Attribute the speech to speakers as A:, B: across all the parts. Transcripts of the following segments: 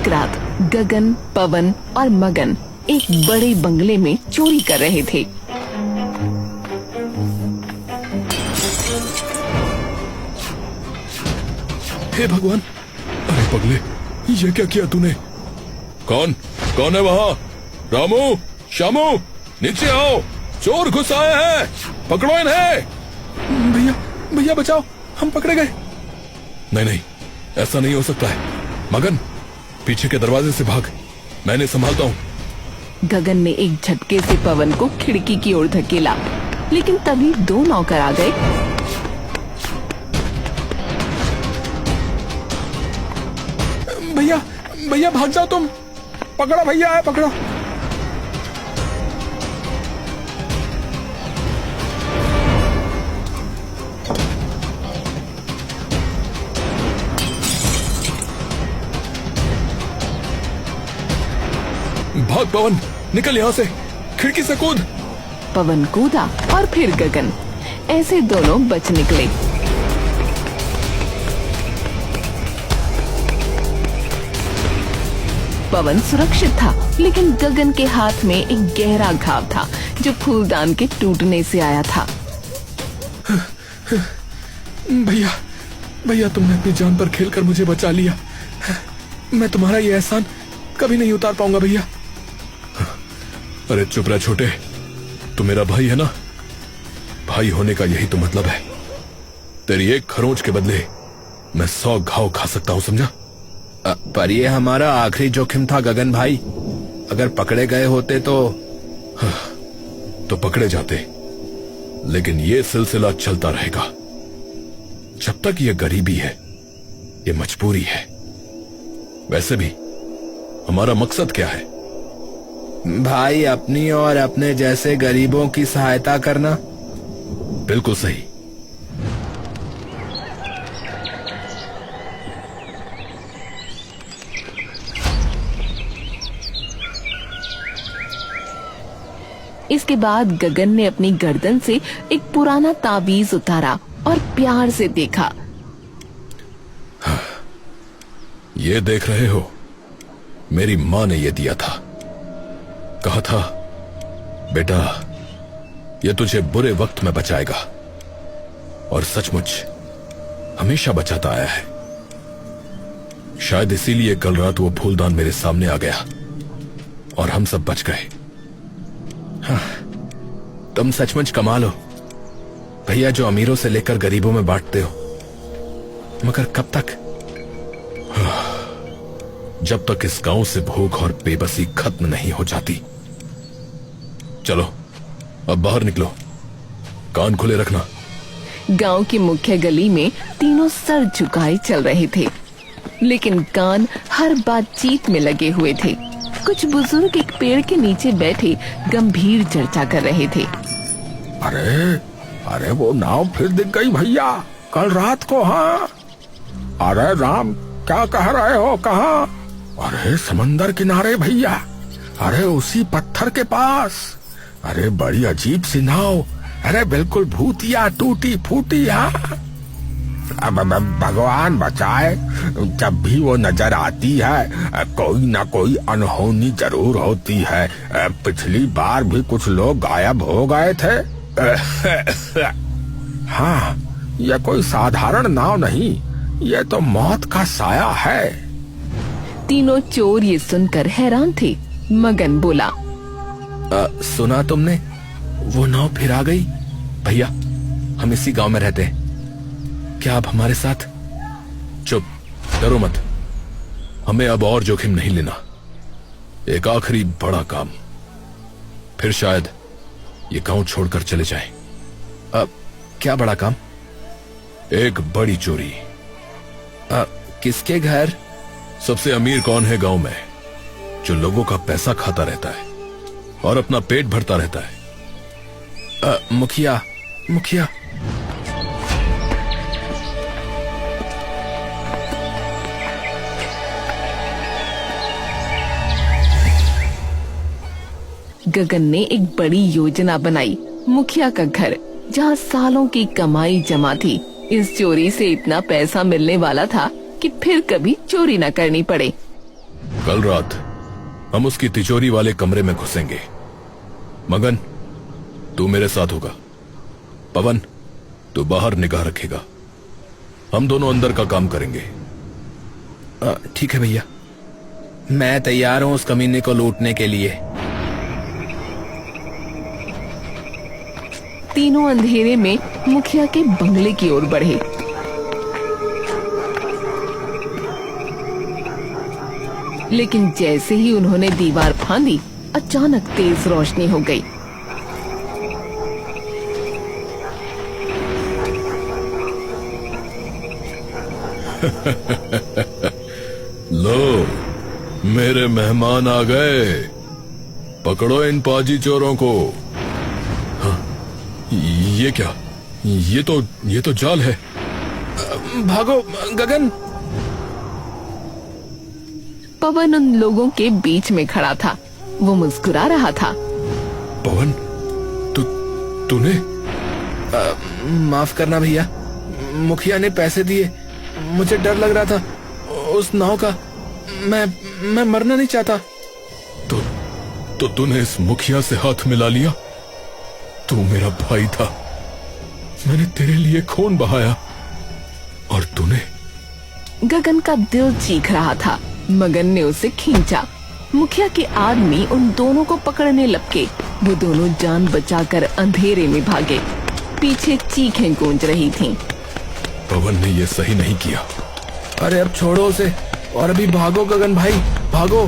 A: एक रात गगन, पवन और मगन एक बड़े बंगले में चोरी कर रहे थे।
B: हे भगवान, अरे पगले, ये क्या किया तूने? कौन कौन है वहाँ? रामू, श्यामू, नीचे आओ, चोर घुस आए हैं, पकड़ो इन्हें। भैया भैया बचाओ, हम पकड़े गए। नहीं नहीं, ऐसा नहीं हो सकता है। मगन, पीछे के दरवाजे से भाग, मैंने संभालता हूँ।
A: गगन ने एक झटके से पवन को खिड़की की ओर धकेला, लेकिन तभी दो नौकर आ गए।
B: भैया भैया भाग जाओ तुम, पकड़ो भैया, है पकड़ो। भाग पवन, निकल यहाँ से, खिड़की से कूद।
A: पवन कूदा और फिर गगन, ऐसे दोनों बच निकले। पवन सुरक्षित था, लेकिन गगन के हाथ में एक गहरा घाव था जो फूलदान के टूटने से आया था।
B: भैया भैया, तुमने अपनी जान पर खेलकर मुझे बचा लिया। मैं तुम्हारा ये एहसान कभी नहीं उतार पाऊंगा भैया। अरे चुप रह छोटे, तू मेरा भाई है ना। भाई होने का यही तो मतलब है। तेरी एक खरोंच के बदले मैं 100 घाव खा सकता हूँ, समझा?
C: पर ये हमारा आखिरी जोखिम था गगन भाई। अगर पकड़े गए होते तो
B: पकड़े जाते, लेकिन ये सिलसिला चलता रहेगा जब तक ये गरीबी है, ये मजबूरी है। वैसे भी हमारा मकसद क्या है?
C: भाई, अपनी और अपने जैसे गरीबों की सहायता करना।
B: बिल्कुल सही।
A: इसके बाद गगन ने अपनी गर्दन से एक पुराना ताबीज उतारा और प्यार से देखा।
B: ये देख रहे हो, मेरी माँ ने ये दिया था। कहा था, बेटा ये तुझे बुरे वक्त में बचाएगा, और सचमुच हमेशा बचाता आया है। शायद इसीलिए कल रात वो फूलदान मेरे सामने आ गया और हम सब बच गए।
C: हाँ, तुम सचमुच कमाल हो भैया, जो अमीरों से लेकर गरीबों में बांटते हो। मगर कब तक?
B: जब तक इस गांव से भूख और बेबसी खत्म नहीं हो जाती। चलो अब बाहर निकलो, कान खुले रखना।
A: गांव की मुख्य गली में तीनों सर झुकाए चल रहे थे, लेकिन कान हर बातचीत में लगे हुए थे। कुछ बुजुर्ग एक पेड़ के नीचे बैठे गंभीर चर्चा कर रहे थे।
D: अरे अरे, वो नाव फिर दिख गई भैया, कल रात को। हाँ, अरे राम, क्या कह रहे हो? कहाँ? अरे समंदर किनारे भैया, अरे उसी पत्थर के पास। अरे बड़ी अजीब सी नाव, अरे बिल्कुल भूतिया, टूटी फूटी। हाँ, अब भगवान बचाए, जब भी वो नजर आती है कोई ना कोई अनहोनी जरूर होती है। पिछली बार भी कुछ लोग गायब हो गए थे। हाँ, ये कोई साधारण नाव नहीं, ये तो मौत का साया है।
A: तीनों चोर ये सुनकर हैरान थे। मगन बोला,
C: सुना तुमने? वो नाव फिर आ गई। भैया, हम इसी गांव में रहते हैं, क्या आप हमारे साथ?
B: चुप, डरो मत। हमें अब और जोखिम नहीं लेना। एक आखिरी बड़ा काम, फिर शायद ये गांव छोड़कर चले जाएं।
C: क्या बड़ा काम?
B: एक बड़ी चोरी।
C: किसके घर?
B: सबसे अमीर कौन है गांव में, जो लोगों का पैसा खाता रहता है और अपना पेट भरता रहता है?
C: मुखिया। मुखिया।
A: गगन ने एक बड़ी योजना बनाई। मुखिया का घर, जहाँ सालों की कमाई जमा थी। इस चोरी से इतना पैसा मिलने वाला था कि फिर कभी चोरी न करनी पड़े।
B: कल रात हम उसकी तिजोरी वाले कमरे में घुसेंगे। मगन, तू मेरे साथ होगा। पवन, तू बाहर निगाह रखेगा। हम दोनों अंदर का काम करेंगे।
C: ठीक है भैया, मैं तैयार हूं उस कमीने को लूटने के लिए।
A: तीनों अंधेरे में मुखिया के बंगले की ओर बढ़े। लेकिन जैसे ही उन्होंने दीवार फांदी, अचानक तेज रोशनी हो गई।
B: लो, मेरे मेहमान आ गए। पकड़ो इन पाजी चोरों को। हाँ, ये क्या? ये तो जाल है।
C: भागो गगन।
A: पवन उन लोगों के बीच में खड़ा था। वो मुस्कुरा रहा था।
B: पवन, तूने?
C: माफ करना भैया, मुखिया ने पैसे दिए, मुझे डर लग रहा था उस नाव का। मैं मरना नहीं चाहता।
B: तो तूने इस मुखिया से हाथ मिला लिया? तू मेरा भाई था, मैंने तेरे लिए खून बहाया, और तूने?
A: गगन का दिल चीख रहा था। मगन ने उसे खींचा। मुखिया के आदमी उन दोनों को पकड़ने लपके। वो दोनों जान बचाकर अंधेरे में भागे। पीछे चीखें गूंज रही थीं।
B: पवन ने ये सही नहीं किया।
C: अरे अब छोड़ो उसे और अभी भागो गगन भाई, भागो।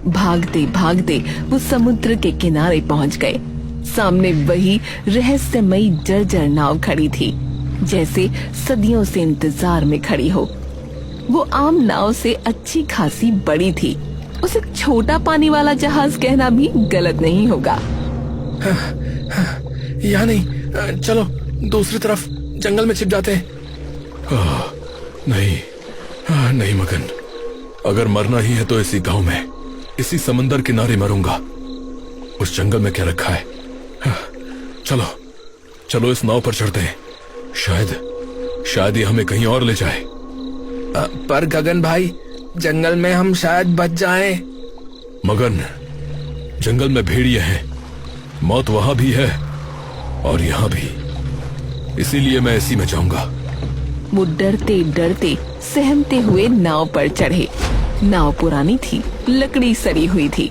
A: भागते भागते वो समुद्र के किनारे पहुंच गए। सामने वही रहस्यमयी जर्जर नाव खड़ी थी, जैसे सदियों से इंतजार में खड़ी हो। वो आम नाव से अच्छी खासी बड़ी थी। उसे छोटा पानी वाला जहाज कहना भी गलत नहीं होगा।
C: यहाँ नहीं, चलो दूसरी तरफ जंगल में छिप जाते हैं।
B: नहीं मगन, अगर मरना ही है तो इसी गांव में, इसी समंदर किनारे मरूंगा। उस जंगल में क्या रखा है? चलो इस नाव पर चढ़ते हैं। शायद ये हमें कहीं और ले जाए।
C: पर गगन भाई, जंगल में हम शायद बच जाएं।
B: मगन, जंगल में भेड़िए हैं, मौत वहां भी है और यहाँ भी, इसीलिए मैं इसी में जाऊंगा।
A: वो डरते डरते सहमते हुए नाव पर चढ़े। नाव पुरानी थी, लकड़ी सड़ी हुई थी।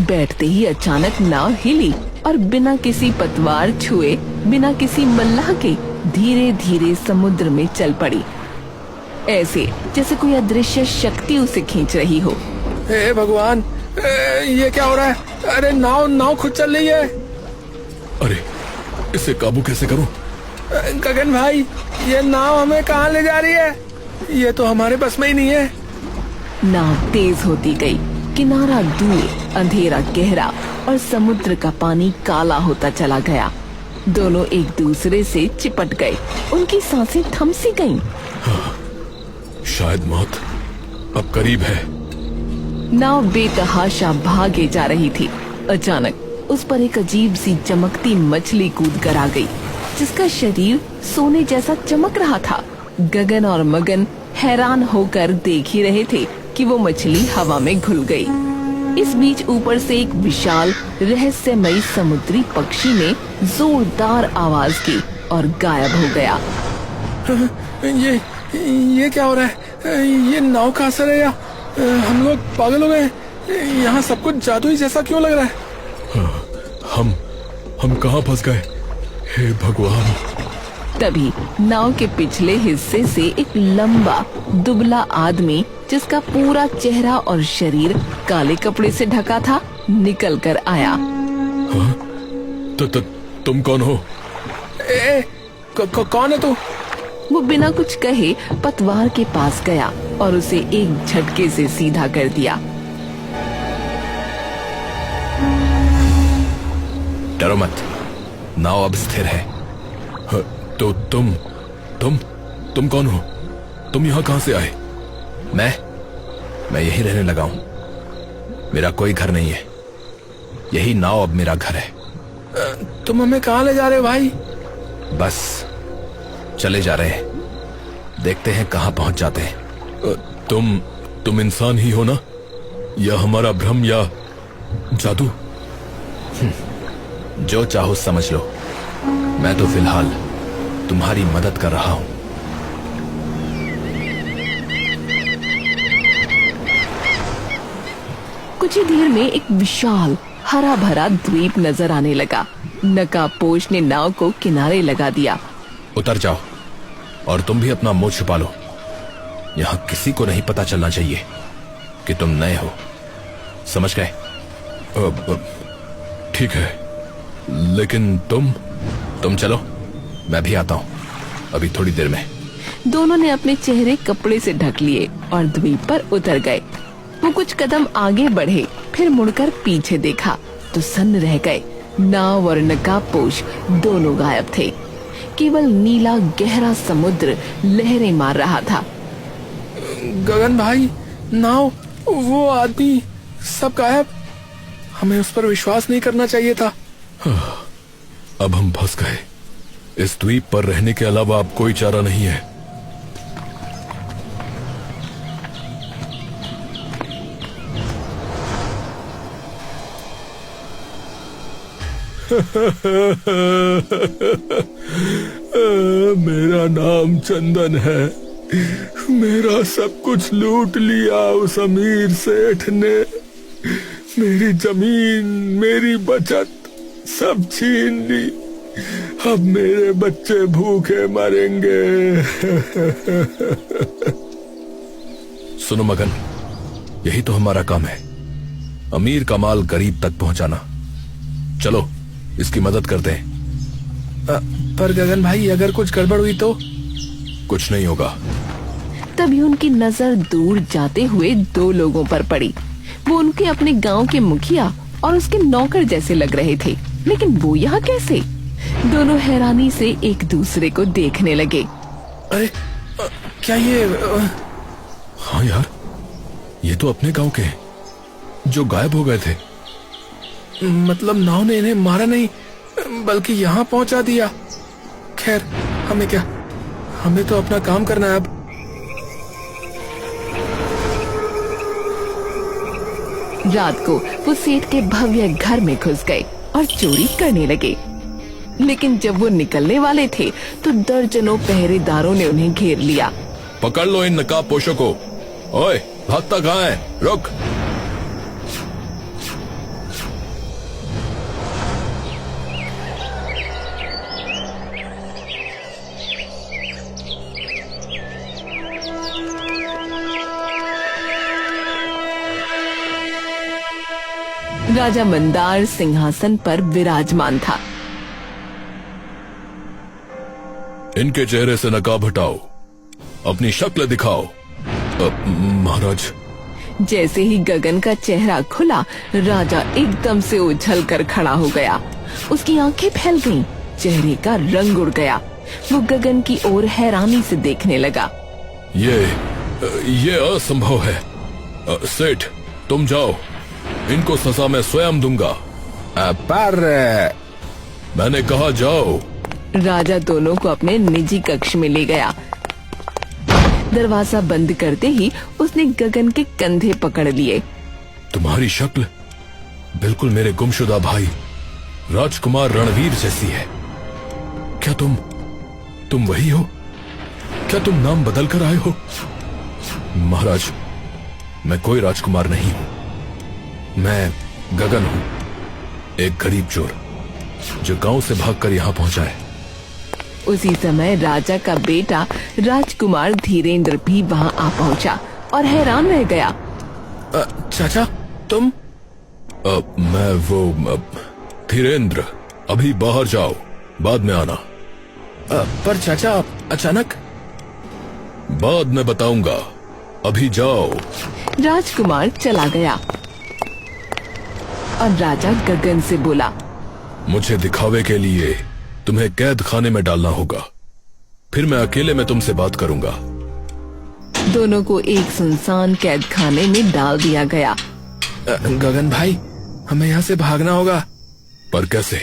A: बैठते ही अचानक नाव हिली और बिना किसी पतवार छुए, बिना किसी मल्लाह के धीरे धीरे समुद्र में चल पड़ी, ऐसे जैसे कोई अदृश्य शक्ति उसे खींच रही हो।
C: हे भगवान, ये क्या हो रहा है? अरे नाव खुद चल रही है।
B: अरे इसे काबू कैसे करूं?
C: गगन भाई, ये नाव हमें कहाँ ले जा रही है? ये तो हमारे बस में ही नहीं है।
A: नाव तेज होती गई। किनारा दूर, अंधेरा गहरा और समुद्र का पानी काला होता चला गया। दोनों एक दूसरे से चिपट गए। उनकी सांसें थम सी गईं।
B: शायद मौत अब करीब है।
A: नाव बेतहाशा भागे जा रही थी। अचानक उस पर एक अजीब सी चमकती मछली कूद कर आ गई, जिसका शरीर सोने जैसा चमक रहा था। गगन और मगन हैरान होकर देख ही रहे थे कि वो मछली हवा में घुल गई। इस बीच ऊपर से एक विशाल रहस्यमयी समुद्री पक्षी ने जोरदार आवाज की और गायब हो गया।
C: ये क्या हो रहा है? ये नाव का असर है या हम लोग पागल हो गए? यहाँ सब कुछ जादुई जैसा क्यों लग रहा है?
B: हम कहाँ फंस गए? हे भगवान!
A: तभी नाव के पिछले हिस्से से एक लंबा दुबला आदमी, जिसका पूरा चेहरा और शरीर काले कपड़े से ढका था, निकल कर आया।
B: तुम कौन हो?
C: कौन है तू?
A: वो बिना कुछ कहे पतवार के पास गया और उसे एक झटके से सीधा कर दिया।
C: डरो मत, नाव अब स्थिर है।
B: तो तुम कौन हो? तुम यहाँ कहाँ से आए?
C: मैं यही रहने लगा हूँ। मेरा कोई घर नहीं है, यही नाव अब मेरा घर है। तुम हमें कहाँ ले जा रहे हो भाई? बस चले जा रहे हैं, देखते हैं कहाँ पहुंच जाते हैं।
B: तुम इंसान ही हो ना? यह हमारा भ्रम या जादू?
C: जो चाहो समझ लो, मैं तो फिलहाल तुम्हारी मदद कर रहा हूं।
A: कुछ ही देर में एक विशाल हरा भरा द्वीप नजर आने लगा। नकाबपोश ने नाव को किनारे लगा दिया।
C: उतर जाओ और तुम भी अपना मुंह छुपा लो। यहां किसी को नहीं पता चलना चाहिए कि तुम नए हो, समझ गए?
B: ठीक है, लेकिन
C: तुम चलो, मैं भी आता हूं अभी थोड़ी देर में।
A: दोनों ने अपने चेहरे कपड़े से ढक लिए और द्वीप पर उतर गए। वो कुछ कदम आगे बढ़े, फिर मुड़कर पीछे देखा तो सन्न रह गए। नाव और नकाबपोश दोनों गायब थे। केवल नीला गहरा समुद्र लहरें मार रहा था।
C: गगन भाई, नाव, वो आदमी, सब गायब। हमें उस पर विश्वास नहीं करना चाहिए था।
B: अब हम फंस गए। इस द्वीप पर रहने के अलावा अब कोई चारा नहीं है। मेरा नाम चंदन है। मेरा सब कुछ लूट लिया उस अमीर सेठ ने। मेरी जमीन, मेरी बचत सब छीन ली। अब मेरे बच्चे भूखे मरेंगे।
C: सुनो मगन, यही तो हमारा काम है, अमीर का माल गरीब तक पहुंचाना। चलो इसकी मदद करते हैं। पर गगन भाई, अगर कुछ गड़बड़ हुई तो? कुछ नहीं होगा।
A: तभी उनकी नजर दूर जाते हुए दो लोगों पर पड़ी। वो उनके अपने गांव के मुखिया और उसके नौकर जैसे लग रहे थे, लेकिन वो यहाँ कैसे? दोनों हैरानी से एक दूसरे को देखने लगे।
C: अरे क्या ये
B: हाँ यार, ये तो अपने गांव के हैं, जो गायब हो गए थे।
C: मतलब नाव ने इन्हें मारा नहीं, बल्कि यहाँ पहुंचा दिया। खैर, हमें क्या, हमें तो अपना काम करना है अब।
A: रात को वो सेठ के भव्य घर में घुस गए और चोरी करने लगे। लेकिन जब वो निकलने वाले थे तो दर्जनों पहरेदारों ने उन्हें घेर लिया।
B: पकड़ लो इन नकाबपोशों को। ओए, भागता कहाँ है? रुक।
A: राजा मंदार सिंहासन पर विराजमान था।
B: इनके चेहरे से नकाब हटाओ, अपनी शक्ल दिखाओ। महाराज।
A: जैसे ही गगन का चेहरा खुला, राजा एकदम से उछल कर खड़ा हो गया। उसकी आंखें फैल गईं, चेहरे का रंग उड़ गया। वो गगन की ओर हैरानी से देखने लगा।
B: ये असंभव है। सेठ, तुम जाओ, इनको सजा मैं स्वयं दूंगा।
C: पर
B: मैंने कहा जाओ।
A: राजा दोनों को अपने निजी कक्ष में ले गया। दरवाजा बंद करते ही उसने गगन के कंधे पकड़ लिए।
B: तुम्हारी शक्ल बिल्कुल मेरे गुमशुदा भाई राजकुमार रणवीर जैसी है। क्या तुम वही हो? क्या तुम नाम बदल कर आए हो? महाराज, मैं कोई राजकुमार नहीं हूं। मैं गगन हूं, एक गरीब चोर जो गांव से भागकर यहां पहुंचा है।
A: उसी समय राजा का बेटा राजकुमार धीरेन्द्र भी वहां आ पहुंचा और हैरान रह गया।
C: चाचा, तुम?
B: मैं वो धीरेन्द्र। अभी बाहर जाओ, बाद में आना।
C: पर चाचा, अचानक?
B: बाद में बताऊंगा, अभी जाओ।
A: राजकुमार चला गया और राजा गगन से बोला,
B: मुझे दिखावे के लिए तुम्हें कैद खाने में डालना होगा, फिर मैं अकेले में तुमसे बात करूंगा।
A: दोनों को एक सुनसान कैद खाने में डाल दिया गया।
C: गगन भाई, हमें यहाँ से भागना होगा।
B: पर कैसे?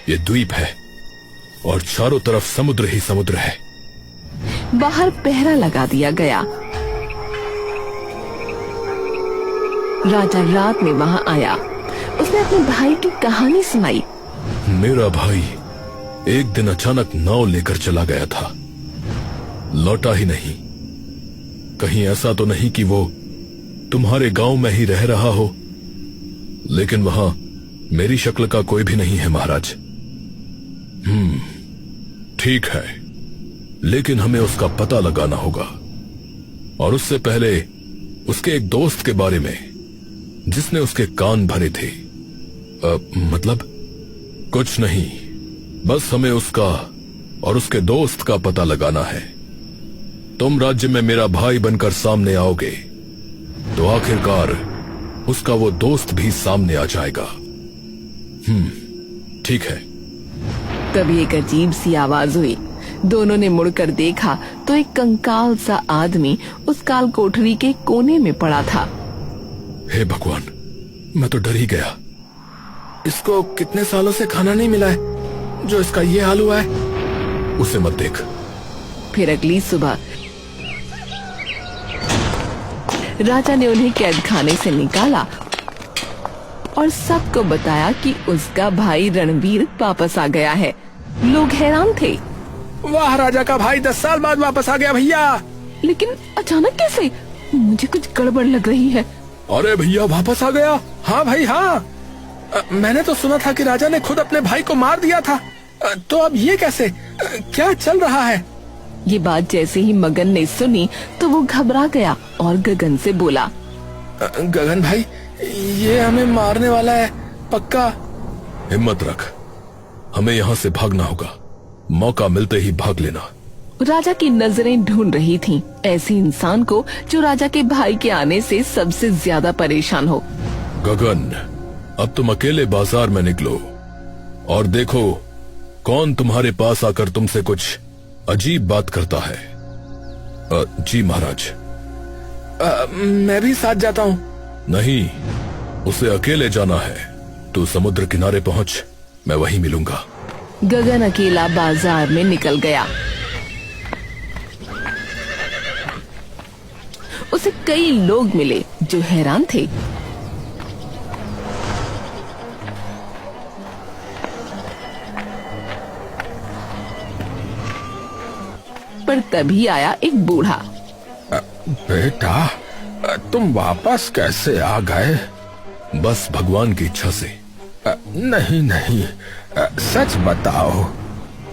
B: ये द्वीप है और चारों तरफ समुद्र ही समुद्र है।
A: बाहर पहरा लगा दिया गया। राजा रात में वहाँ आया। उसने अपने भाई की कहानी सुनाई।
C: मेरा भाई एक दिन अचानक नाव लेकर चला गया था, लौटा ही नहीं। कहीं ऐसा तो नहीं कि वो तुम्हारे गांव में ही रह रहा हो? लेकिन वहां मेरी शक्ल का कोई भी नहीं है महाराज। ठीक है, लेकिन हमें उसका पता लगाना होगा, और उससे पहले उसके एक दोस्त के बारे में जिसने उसके कान भरे थे। मतलब कुछ नहीं, बस हमें उसका और उसके दोस्त का पता लगाना है। तुम राज्य में मेरा भाई बनकर सामने आओगे तो आखिरकार उसका वो दोस्त भी सामने आ जाएगा। ठीक है।
A: तभी एक अजीब सी आवाज हुई। दोनों ने मुड़कर देखा तो एक कंकाल सा आदमी उस काल कोठरी के कोने में पड़ा था।
C: हे भगवान, मैं तो डर ही गया। इसको कितने सालों से खाना नहीं मिला है जो इसका ये हाल हुआ है। उसे मत देख।
A: फिर अगली सुबह राजा ने उन्हें कैद खाने से निकाला और सबको बताया कि उसका भाई रणवीर वापस आ गया है। लोग हैरान थे।
D: वाह, राजा का भाई 10 साल बाद वापस आ गया भैया।
A: लेकिन अचानक कैसे? मुझे कुछ गड़बड़ लग रही है।
C: अरे भैया वापस आ गया?
D: हाँ भाई हाँ। मैंने तो सुना था कि राजा ने खुद अपने भाई को मार दिया था। तो अब ये कैसे? क्या चल रहा है?
A: ये बात जैसे ही मगन ने सुनी तो वो घबरा गया और गगन से बोला,
D: गगन भाई, ये हमें मारने वाला है पक्का।
C: हिम्मत रख, हमें यहाँ से भागना होगा। मौका मिलते ही भाग लेना।
A: राजा की नजरें ढूंढ रही थीं ऐसे इंसान को जो राजा के भाई के आने से सबसे ज्यादा परेशान हो।
C: गगन, अब तुम अकेले बाजार में निकलो और देखो कौन तुम्हारे पास आकर तुमसे कुछ अजीब बात करता है। जी महाराज।
D: मैं भी साथ जाता हूँ।
C: नहीं, उसे अकेले जाना है। तू समुद्र किनारे पहुंच, मैं वहीं मिलूंगा।
A: गगन अकेला बाजार में निकल गया। उसे कई लोग मिले जो हैरान थे। पर तभी आया एक बूढ़ा।
D: बेटा, तुम वापस कैसे आ गए?
C: बस भगवान की इच्छा से।
D: नहीं नहीं, सच बताओ,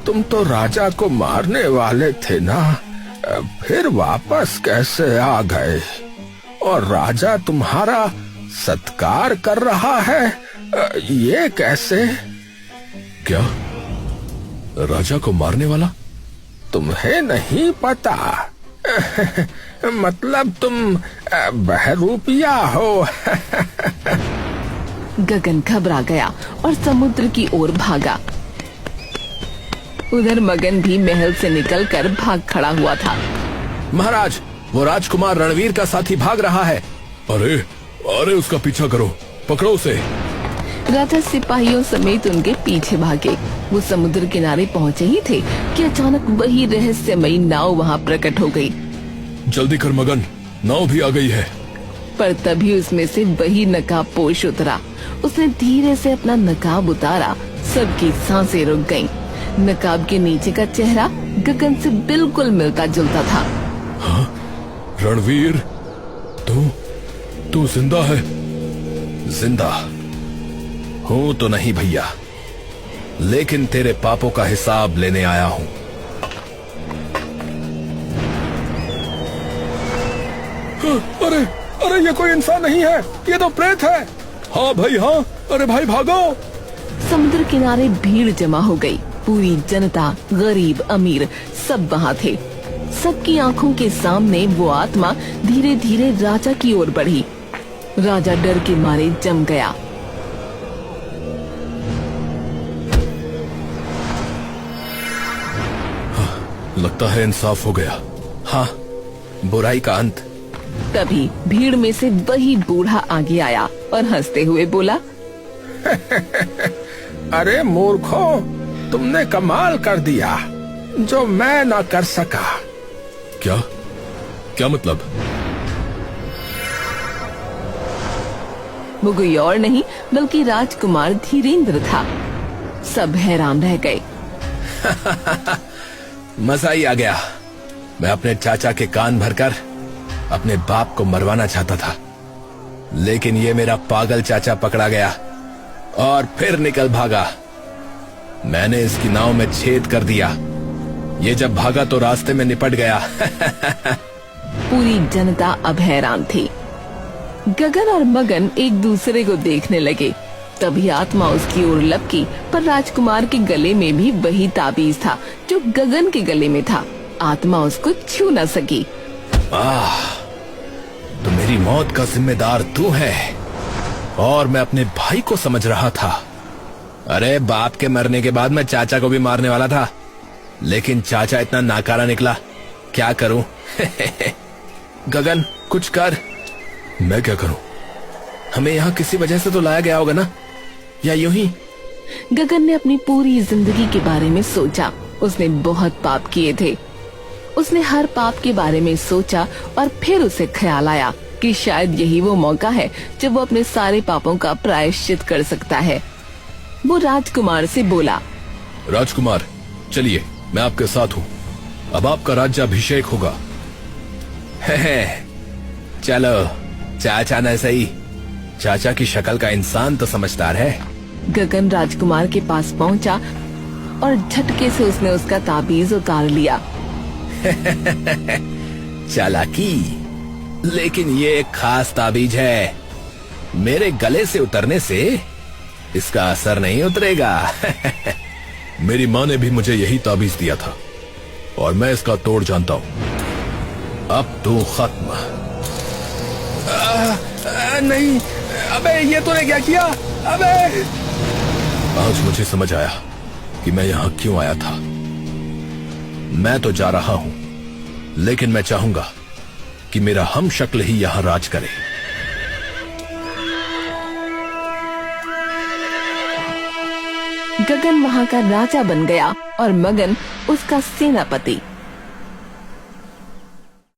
D: तुम तो राजा को मारने वाले थे ना? फिर वापस कैसे आ गए? और राजा तुम्हारा सत्कार कर रहा है, ये कैसे?
C: क्या? राजा को मारने वाला?
D: तुम्हें नहीं पता? मतलब तुम बहरूपिया हो।
A: गगन घबरा गया और समुद्र की ओर भागा। उधर मगन भी महल से निकलकर भाग खड़ा हुआ था।
C: महाराज, वो राजकुमार रणवीर का साथी भाग रहा है। अरे अरे, उसका पीछा करो, पकड़ो उसे।
A: राजा सिपाहियों समेत उनके पीछे भागे। वो समुद्र किनारे पहुंचे ही थे कि अचानक वही रहस्यमयी नाव वहां प्रकट हो गई।
C: जल्दी कर मगन, नाव भी आ गई है।
A: पर तभी उसमें से वही नकाबपोश उतरा। उसने धीरे से अपना नकाब उतारा। सबकी सांसें रुक गईं। नकाब के नीचे का चेहरा गगन से बिल्कुल मिलता जुलता था।
C: हाँ, रणवीर, तू जिंदा है? जिंदा हूँ तो नहीं भैया, लेकिन तेरे पापों का हिसाब लेने आया हूँ।
D: अरे अरे, ये कोई इंसान नहीं है, ये तो प्रेत है।
C: हाँ भाई हाँ, अरे भाई भागो।
A: समुद्र किनारे भीड़ जमा हो गई। पूरी जनता, गरीब अमीर, सब वहाँ थे। सबकी आंखों के सामने वो आत्मा धीरे धीरे राजा की ओर बढ़ी। राजा डर के मारे जम गया।
C: लगता है इंसाफ हो गया। हाँ, बुराई का अंत।
A: तभी भीड़ में से वही बूढ़ा आगे आया और हंसते हुए बोला,
D: अरे मूर्खो, तुमने कमाल कर दिया जो मैं ना कर सका।
C: क्या क्या मतलब?
A: वो कोई और नहीं बल्कि राजकुमार धीरेन्द्र था। सब हैरान रह गए।
C: मजा ही आ गया। मैं अपने चाचा के कान भरकर अपने बाप को मरवाना चाहता था, लेकिन ये मेरा पागल चाचा पकड़ा गया और फिर निकल भागा। मैंने इसकी नाव में छेद कर दिया। ये जब भागा तो रास्ते में निपट गया।
A: पूरी जनता अब हैरान थी। गगन और मगन एक दूसरे को देखने लगे। तभी आत्मा उसकी ओर लपकी, पर राजकुमार के गले में भी वही ताबीज था जो गगन के गले में था। आत्मा उसको छू न सकी।
C: तो मेरी मौत का जिम्मेदार तू है, और मैं अपने भाई को समझ रहा था। अरे बाप के मरने के बाद मैं चाचा को भी मारने वाला था, लेकिन चाचा इतना नाकारा निकला, क्या करूं? गगन कुछ कर। मैं क्या करूं? हमें यहाँ किसी वजह से तो लाया गया होगा ना, या यूं ही?
A: गगन ने अपनी पूरी जिंदगी के बारे में सोचा। उसने बहुत पाप किए थे। उसने हर पाप के बारे में सोचा और फिर उसे ख्याल आया कि शायद यही वो मौका है जब वो अपने सारे पापों का प्रायश्चित कर सकता है। वो राजकुमार से बोला,
C: राजकुमार चलिए, मैं आपके साथ हूँ। अब आपका राज्याभिषेक होगा। चलो, चाचा न सही, चाचा की शक्ल का इंसान तो समझदार है।
A: गगन राजकुमार के पास पहुंचा और झटके से उसने उसका ताबीज उतार लिया।
C: चालाकी, लेकिन ये एक खास ताबीज है। मेरे गले से उतरने से इसका असर नहीं उतरेगा। मेरी माँ ने भी मुझे यही ताबीज दिया था और मैं इसका तोड़ जानता हूँ। अब तू खत्म। नहीं, अबे ये तूने क्या किया? अबे! आज मुझे समझ आया कि मैं यहाँ क्यों आया था। मैं तो जा रहा हूँ, लेकिन मैं चाहूंगा कि मेरा हम शक्ल ही यहाँ राज करे।
A: गगन वहाँ का राजा बन गया और मगन उसका सेनापति।